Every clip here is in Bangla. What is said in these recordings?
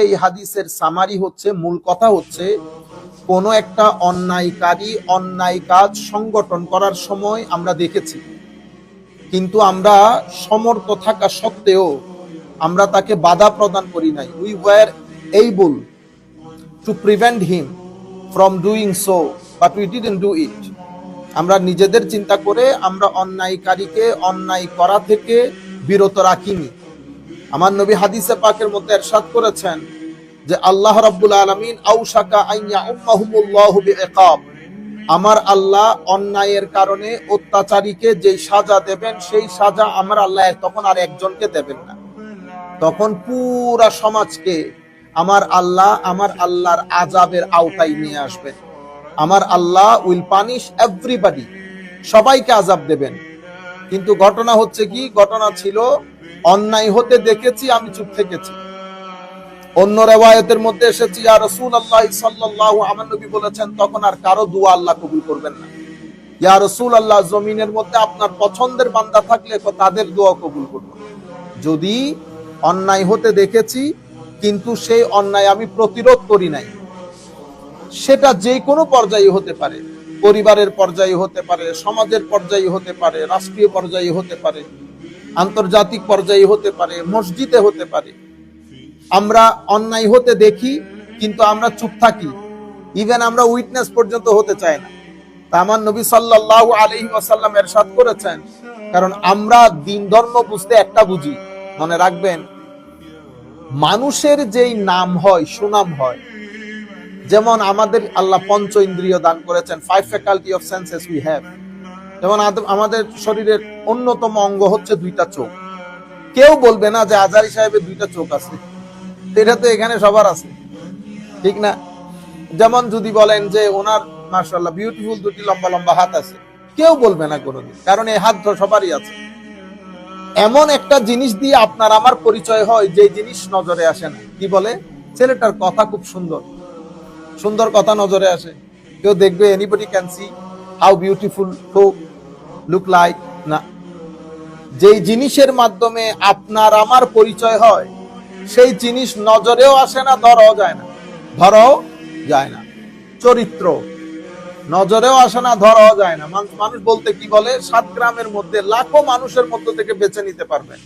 এই হাদিসের সামারি হচ্ছে, মূল কথা হচ্ছে, কোন একটা অন্যায়কারী অন্যায় কাজ সংগঠন করার সময় আমরা দেখেছি, কিন্তু আমরা সমর্থ থাকা সত্ত্বেও আমরা তাকে বাধা প্রদান করি নাই। We were able to prevent him from doing so, but we didn't do it. আমরা নিজেদের চিন্তা করে আমরা অন্যায়কারীকে অন্যায় করা থেকে বিরত রাখিনি। আমার নবী হাদিসে পাকের মধ্যে ইরশাদ করেছেন যে আল্লাহ রাব্বুল আলামিন আউশাকা আইয়া উম্মাহুমুল্লাহু বিইকাব, আমার আল্লাহ অন্যায়ের কারণে অত্যাচারীকে যেই সাজা দেবেন সেই সাজা আমার আল্লাহ তখন আর একজনকে দেবেন না, তখন পুরা সমাজকে আমার আল্লাহর আযাবের আওতায় নিয়ে আসবেন। আমার আল্লাহ উইল পানিশ এভরিবডি, সবাইকে আযাব দেবেন। কিন্তু ঘটনা হচ্ছে কি, ঘটনা ছিল অন্যায় হতে দেখেছি, আমি চুপ থেকেছি। অন্য রিওয়ায়াতের মধ্যে এসেছে ইয়া রাসূলুল্লাহ সাল্লাল্লাহু আমার নবী বলেছেন তখন আর কারো দোয়া আল্লাহ কবুল করবেন না। ইয়া রাসূলুল্লাহ, জমিনের মধ্যে আপনার পছন্দের বান্দা থাকলে তাদের দোয়া কবুল করব। যদি অন্যায় হতে দেখেছি কিন্তু সেই অন্যায় আমি প্রতিরোধ করি নাই, সেটা যে কোনো পর্যায়ে হতে পারে, পরিবারের পর্যায়ে হতে পারে, সমাজের পর্যায়ে হতে পারে, রাষ্ট্রীয় পর্যায়ে হতে পারে, আন্তর্জাতিক পর্যায়ে হতে পারে, মসজিদে হতে পারে, আমরা অন্যায় হতে দেখি কিন্তু আমরা চুপ থাকি, ইভেন আমরা উইটনেস পর্যন্ত হতে চাই না। তা আমার নবী সাল্লাল্লাহু আলাইহি ওয়াসাল্লাম ইরশাদ করেছেন, কারণ আমরা দিন ধর্ম বুঝতে একটা বুঝি, মনে রাখবেন, মানুষের যেই নাম হয়, সুনাম হয়, যেমন আমাদের আল্লাহ পঞ্চ ইন্দ্রিয় দান করেছেন, 5 faculty of senses we have. যেমন আমাদের শরীরের অন্যতম অঙ্গ হচ্ছে 2টা চোখ। কেউ বলবে না যে আজারি সাহেবের 2টা চোখ আছে, এটা তো এখানে সবার আছে, ঠিক না? যেমন যদি বলেন যে ওনার মাশাআল্লাহ বিউটিফুল 2টি লম্বা লম্বা হাত আছে, কেউ বলবে না কোনোদিন, কারণ এই হাত তো সবারই আছে। এমন একটা জিনিস দিয়ে আপনার আমার পরিচয় হয় যে জিনিস নজরে আসে না। কি বলে, ছেলেটার কথা খুব সুন্দর, সুন্দর কথা নজরে আসে, কেউ দেখবে anybody can see how beautiful to look like, না। যেই জিনিসের মাধ্যমে আপনার আমার পরিচয় হয় সেই জিনিস নজরেও আসে না, ধরাও যায় না। চরিত্র নজরেও আসে না, ধরাও যায় না। মানুষ বলতে কি বলে, 7 গ্রামের মধ্যে লাখো মানুষের মধ্য থেকে বেছে নিতে পারবেন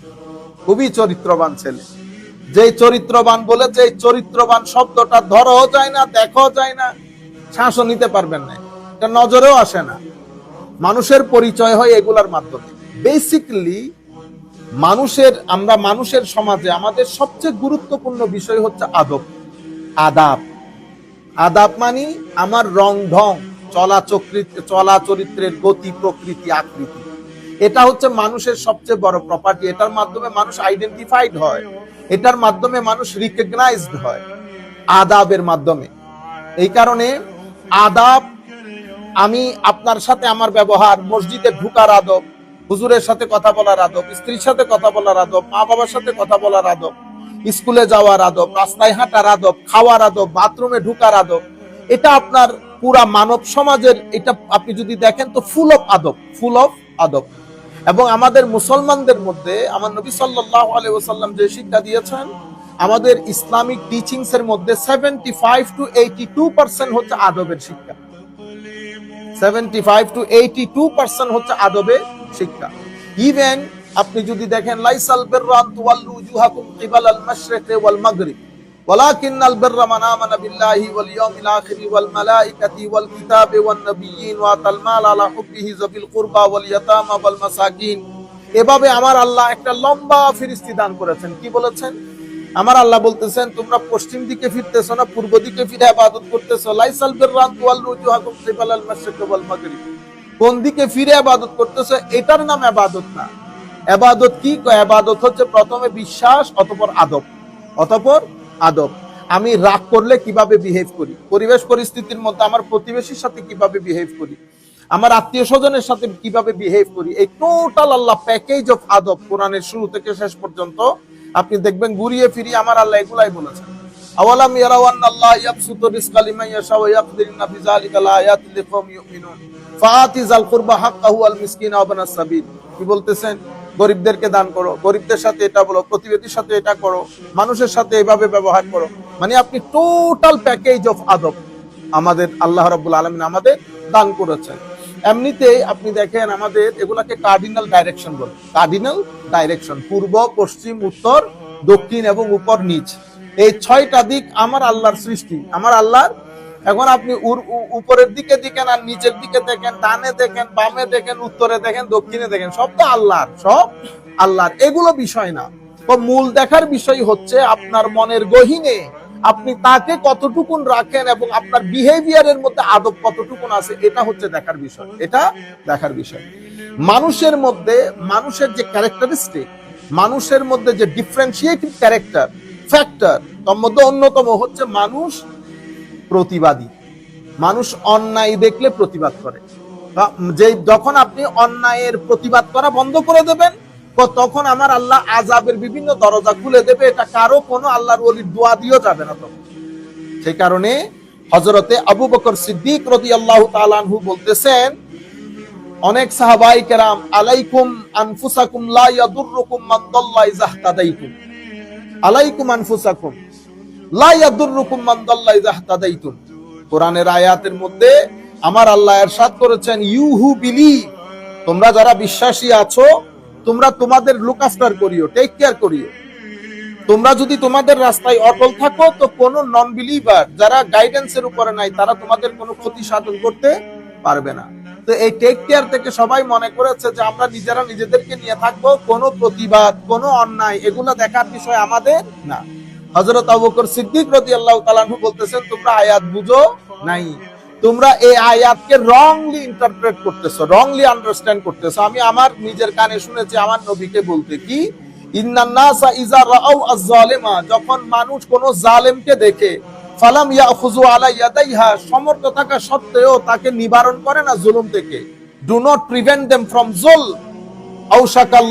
খুবই চরিত্রবান ছেলে। যেই চরিত্রবান বলেছে, এই চরিত্রবান শব্দটা ধরাও যায় না, দেখাও যায় না, শ্বাসও নিতে পারবেন না, এটা নজরেও আসে না। মানুষের পরিচয় হয় এগুলার মাধ্যমে। বেসিক্যালি মানুষের সমাজে আমাদের সবচেয়ে গুরুত্বপূর্ণ বিষয় হচ্ছে আদাব মানে আমার রং ঢং, চলা চরিত্রের গতি, প্রকৃতি, আকৃতি, এটা হচ্ছে মানুষের সবচেয়ে বড় প্রপার্টি। এটার মাধ্যমে মানুষ আইডেন্টিফাইড হয়, এটার মাধ্যমে মানুষ রিকগনাইজড হয়, আদাবের মাধ্যমে। এই কারণে আদাব, আমি আপনার সাথে আমার ব্যবহার, মসজিদে ঢুকার আদব, হুজুরের সাথে কথা বলার আদব, স্ত্রীর সাথে কথা বলার আদব, মা বাবার সাথে কথা বলার আদব, স্কুলে যাওয়ার আদব, রাস্তায় হাঁটার আদব, খাওয়ার আদব, বাথরুমে ঢুকার আদব, এটা আপনার পুরা মানব সমাজের, এটা আপনি যদি দেখেন তো ফুল অফ আদব। এবং আমাদের মুসলমানদের মধ্যে আমার নবী সাল্লাল্লাহু আলাইহি ওয়াসাল্লাম যে শিক্ষা দিয়েছেন, আমাদের ইসলামিক টিচিংস এর মধ্যে 75 to 82% হচ্ছে আদবের শিক্ষা। 75 to 82% হচ্ছে আদবের শিক্ষা। ইভেন আপনি যদি দেখেন, লাইসাল বিররা আন তুওয়াল্লু উজুহাকুম কিবালাল মাশরিকি ওয়াল মাগরিব ওয়ালাকিন্নাল বিররা মান আমানা বিল্লাহি ওয়াল ইয়াউমিল আখির ওয়াল মালাইকাতি ওয়াল কিতাবি ওয়ান নাবিয়্যিন ওয়া আতাল মাল আলা হুব্বিহি যাবিল কুরবা ওয়াল ইয়াতামা ওয়াল মাসাকিন। এভাবে আমার আল্লাহ একটা লম্বা ফিরিস্তি দান করেছেন। কি বলেছেন? আমার আল্লাহ বলতেছেন, তোমরা পশ্চিম দিকে ফিরতেছো না পূর্ব দিকে ফিরে ইবাদত করতেছো। লাইসাল বিররা আন তুওয়াল্লু উজুহাকুম কিবালাল মাশরিকি ওয়াল মাগরিব, কোন দিকে ফিরে ইবাদত করতেছো এটার নাম ইবাদত না। ইবাদত কি? ইবাদত হচ্ছে প্রথমে বিশ্বাস, অতঃপর আদব। আমি রাগ করলে কিভাবে বিহেভ করি, পরিবেশ পরিস্থিতির মধ্যে আমার প্রতিবেশীর সাথে কিভাবে বিহেভ করি, আমার আত্মীয় স্বজনের সাথে কিভাবে বিহেভ করি, এই টোটাল আল্লাহ প্যাকেজ অফ আদব কোরআনের শুরু থেকে শেষ পর্যন্ত আপনি দেখবেন ঘুরিয়ে ফিরিয়ে আমার আল্লাহ এগুলাই বলেছেন। আওয়ালাম ইয়ারাউ আন্নাল্লাহ ইয়াবসুতু রিজকা লিমান ইয়াশা ওয়া ইয়াকদিরু ইন্না ফি যালিকা লাআয়াতিন লিকাওমিন ইউমিনুন ফাআতি যাল কুরবা হাক্কাহু ওয়াল মিসকিনা ওয়া ইবনাস সাবিল। কি বলতেছেন? গরিবদেরকে দান করো, গরিবদের সাথে এটা বলো, প্রতিবেশীর সাথে এটা করো, মানুষের সাথে এইভাবে ব্যবহার করো। মানে আপনি টোটাল প্যাকেজ অফ আদব আমাদের আল্লাহ রাব্বুল আলামিন আমাদের দান করেছেন। এমনিতেই আপনি দেখেন আমাদের এগুলাকে কার্ডিনাল ডাইরেকশন বলে। কার্ডিনাল ডাইরেকশন, পূর্ব, পশ্চিম, উত্তর, দক্ষিণ এবং উপর নিচ, এই 6টা দিক আমার আল্লাহর সৃষ্টি, আমার আল্লাহর। এখন আপনি উপরের দিকে দেখেন আর নিচের দিকে দেখেন, ডানে দেখেন, বামে দেখেন, উত্তরে দেখেন, দক্ষিণে দেখেন, সব তো আল্লাহর, সব আল্লাহর। এগুলো বিষয় না। তো মূল দেখার বিষয় হচ্ছে আপনার মনের গহীনে আপনি তাকে কতটুকুন রাখেন এবং আপনার বিহেভিয়ারের মধ্যে আদব কতটুকুন আছে, এটা হচ্ছে দেখার বিষয়, এটা দেখার বিষয়। মানুষের মধ্যে, মানুষের যে ক্যারেক্টারিস্টিক, মানুষের মধ্যে যে ডিফারেন্সিয়েটিভ ক্যারেক্টার ফ্যাক্টর, তার মধ্যে অন্যতম হচ্ছে মানুষ প্রতিবাদী। মানুষ অন্যায় দেখলে প্রতিবাদ করে। যে যখন আপনি অন্যায়ের প্রতিবাদ করা বন্ধ করে দেবেন, তখন আমার আল্লাহ আযাবের বিভিন্ন দরজা খুলে দেবে। এটা কারো কোনো আল্লাহর ওলির দোয়া দিয়েও যাবে না তখন। সেই কারণে হযরতে আবু বকর সিদ্দিক রাদিয়াল্লাহু তাআলা আনহু বলতেছেন, অনেক সাহাবায়ে কেরাম, আলাইকুম আনফুসাকুম লা ইয়াদুররুকুম মান দাল্লা ইযা ইহতাদাইতুম, আলাইকুম আনফুসাকুম লা ইয়াদুররুকুম মান দাল্লা ইযা ইহতাদাইতুম। কোরআনের আয়াতের মধ্যে আমার আল্লাহ ইরশাদ করেছেন, ইউ হু বিলিভ, তোমরা যারা বিশ্বাসী আছো, তোমরা তোমাদের লুক আফটার করিও, টেক কেয়ার করিও। তোমরা যদি তোমাদের রাস্তায় অটল থাকো, তো কোন নন বিলিভার যারা গাইডেন্সের উপরে নাই, তারা তোমাদের কোনো ক্ষতি সাধন করতে পারবে না। তো এই টেক কেয়ার থেকে সবাই মনে করেছে যে আমরা নিজেরা নিজেদেরকে নিয়ে থাকবো, কোনো প্রতিবাদ, কোনো অন্যায় এগুলো দেখার বিষয় আমাদের না। হযরত আবু বকর সিদ্দিক রাদিয়াল্লাহু তাআলা আনহু বলতেছেন, তোমরা আয়াত বুঝো নাই, তোমরা এই আয়াতকে রংলি ইন্টারপ্রেট করতেছো, রংলি আন্ডারস্ট্যান্ড করতেছো। আমি আমার নিজের কানে শুনেছি আমার নবীকে বলতে, কি ইন্নান নাসা ইযা রাআউ আয-যালিমা, যখন মানুষ কোন জালেমকে দেখে, ফালাম ইয়াখুযু আলা ইয়াদাইহা, সমর্থ থাকা সত্ত্বেও তাকে নিবারণ করে না জুলুম থেকে, do not prevent them from যুলম, আওশাকাল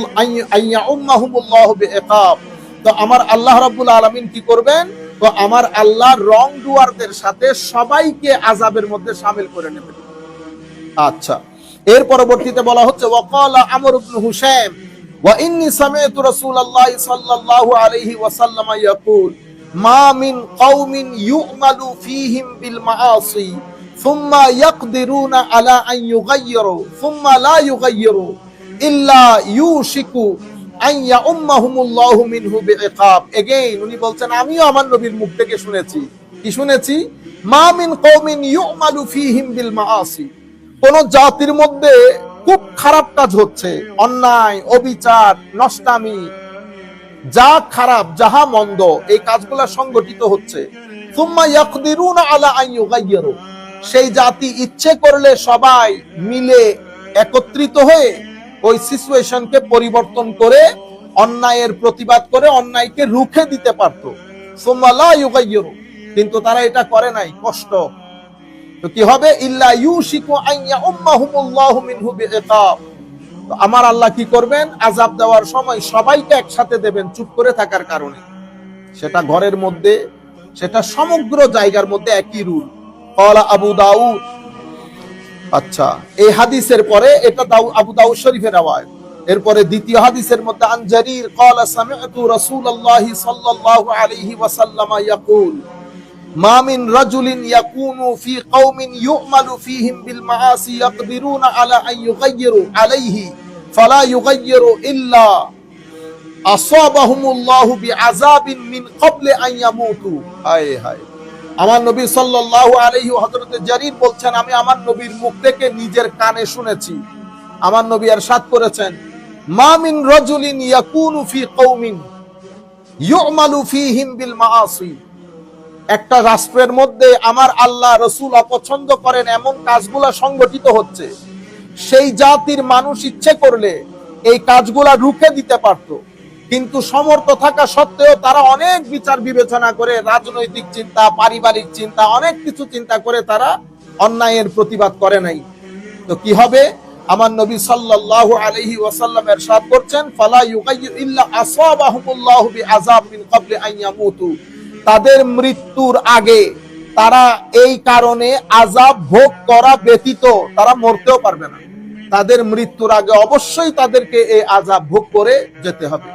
আইয়া উম্মাহুমুল্লাহু বিইকাব। তো আমার আল্লাহ রাব্বুল আলামিন কি করবেন? তো আমার আল্লাহ রং ডুয়ারদের সাথে সবাইকে আযাবের মধ্যে শামিল করে নেবেন। আচ্ছা, এর পরবর্তীতে বলা হচ্ছে, ওয়াকালা আমর ইবনে হুসাইম ওয়া ইন্নী সামি'তু রাসূলুল্লাহ সাল্লাল্লাহু আলাইহি ওয়াসাল্লাম ইয়াকুল, মা মিন কওমিন ইউ'মালু ফীহিম বিল মাআসি সুম্মা ইয়াকদিরুনা আলা আন ইউগায়্যিরু সুম্মা লা ইউগায়্যিরু ইল্লা ইউশিকু আইয়া উম্মাহুমুল্লাহু মিনহু বিইকাব। এগেইন উনি বলছেন, আমিও আমার নবীর মুখ থেকে শুনেছি। কি শুনেছি? মা মিন কওমিন ইউমালু ফীহিম বিল মাআসি, কোন জাতির মধ্যে খুব খারাপ কাজ হচ্ছে, অন্যায়, অবিচার, নষ্টামি, যা খারাপ, যাহা মন্দ, এই কাজগুলা সংগঠিত হচ্ছে। সুম্মা ইয়াকদিরুনা আলা আন ইউগায়্যিরু, সেই জাতি ইচ্ছে করলে সবাই মিলে একত্রিত হয়ে ওই সিচুয়েশনকে পরিবর্তন করে অন্যায়ের প্রতিবাদ করে অন্যায়কে রুখে দিতে পারতো। সুম্মা লা ইউগায়্যিরু, কিন্তু তারা এটা করে নাই, কষ্ট। তো কি হবে? ইল্লা ইউশিকু আইয়া উম্মাহুমুল্লাহু মিনহু বিইকাব, তো আমার আল্লাহ কি করবেন? আযাব দেওয়ার সময় সবাইকে একসাথে দেবেন চুপ করে থাকার কারণে। সেটা ঘরের মধ্যে, সেটা সমগ্র জায়গার মধ্যে একই রুল। ক্বালা আবু দাউদ। আচ্ছা, এই হাদিসের পরে এটা আবু দাউদ শরীফের রাওয়ায়াত। এরপরে দ্বিতীয় হাদিসের মধ্যে আন জারীর ক্বালা সামি'তু রাসূলুল্লাহি সাল্লাল্লাহু আলাইহি ওয়াসাল্লাম ইয়াকুল, মা মিন রাজুলিন ইয়াকুনু ফি কওমিন ইউ'মালু ফীহিম বিল মাআসি ইয়াকদিরুনা আলা আন ইউগায়্যিরু আলাইহি ফালা ইউগায়্যিরু ইল্লা আসাবাহুমুল্লাহু বিআযাবিন মিন ক্বাবলি আন ইয়ামুতু। হায় হায়, আমার নবী সাল্লাল্লাহু আলাইহি হযরত জারীর বলছেন, আমি আমার নবীর মুখ থেকে নিজের কানে শুনেছি। আমার নবী ইরশাদ করেছেন, মা মিন রাজুলিন ইয়াকুনু ফি কওমিন ইউ'মালু ফীহিম বিল মাআসি, একটা রাষ্ট্রের মধ্যে আমার আল্লাহ রাসূল অপছন্দ করেন এমন কাজগুলা সংগঠিত হচ্ছে, সেই জাতির মানুষ ইচ্ছে করলে এই কাজগুলা রুখে দিতে পারত, কিন্তু সমর্থ থাকা সত্ত্বেও তারা অনেক বিচার বিবেচনা করে, রাজনৈতিক চিন্তা, পারিবারিক চিন্তা, অনেক কিছু চিন্তা করে তারা অন্যায়ের প্রতিবাদ করে নাই। তো কি হবে? আমার নবী সাল্লাল্লাহু আলাইহি ওয়াসাল্লাম ইরশাদ করছেন, ফালা ইউগায়্যিরু ইল্লা আসাবাহুমুল্লাহু বিআযাব মিন ক্বাবলি আন ইয়ামুতু, তাদের মৃত্যুর আগে তারা এই কারণে আযাব ভোগ করা ব্যতীত তারা মরতেও পারবে না। তাদের মৃত্যুর আগে অবশ্যই তাদেরকে এই আযাব ভোগ করে যেতে হবে।